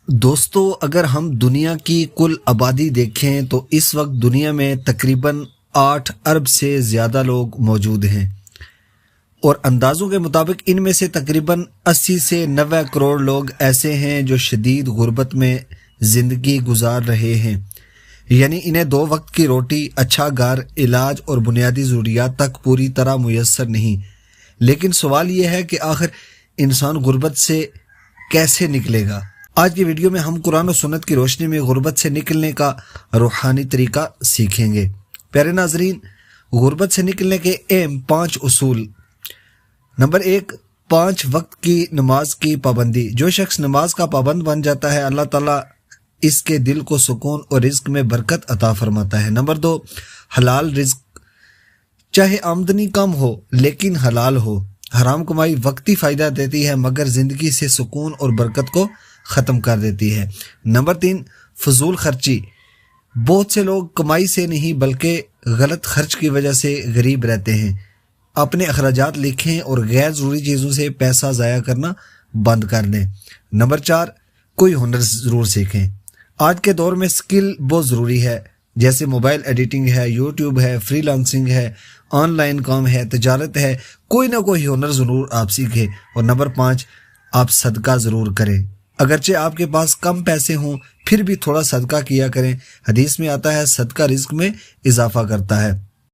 دوستو، اگر ہم دنیا کی کل آبادی دیکھیں تو اس وقت دنیا میں تقریباً 8 ارب سے زیادہ لوگ موجود ہیں، اور اندازوں کے مطابق ان میں سے تقریباً 80 سے 90 کروڑ لوگ ایسے ہیں جو شدید غربت میں زندگی گزار رہے ہیں، یعنی انہیں 2 وقت کی روٹی، اچھا گھر، علاج اور بنیادی ضروریات تک پوری طرح میسر نہیں۔ لیکن سوال یہ ہے کہ آخر انسان غربت سے کیسے نکلے گا؟ آج کی ویڈیو میں ہم قرآن و سنت کی روشنی میں غربت سے نکلنے کا روحانی طریقہ سیکھیں گے۔ پیارے ناظرین، غربت سے نکلنے کے اہم 5 اصول۔ نمبر 1، 5 وقت کی نماز کی پابندی۔ جو شخص نماز کا پابند بن جاتا ہے، اللہ تعالیٰ اس کے دل کو سکون اور رزق میں برکت عطا فرماتا ہے۔ نمبر 2، حلال رزق۔ چاہے آمدنی کم ہو لیکن حلال ہو۔ حرام کمائی وقتی فائدہ دیتی ہے مگر زندگی سے سکون اور برکت کو ختم کر دیتی ہے۔ نمبر 3، فضول خرچی۔ بہت سے لوگ کمائی سے نہیں بلکہ غلط خرچ کی وجہ سے غریب رہتے ہیں۔ اپنے اخراجات لکھیں اور غیر ضروری چیزوں سے پیسہ ضائع کرنا بند کر دیں۔ نمبر 4، کوئی ہنر ضرور سیکھیں۔ آج کے دور میں سکل بہت ضروری ہے، جیسے موبائل ایڈیٹنگ ہے، یوٹیوب ہے، فری لانسنگ ہے، آن لائن کام ہے، تجارت ہے۔ کوئی نہ کوئی ہنر ضرور آپ سیکھیں۔ اور نمبر 5، آپ صدقہ ضرور کریں۔ اگرچہ آپ کے پاس کم پیسے ہوں پھر بھی تھوڑا صدقہ کیا کریں۔ حدیث میں آتا ہے صدقہ رزق میں اضافہ کرتا ہے۔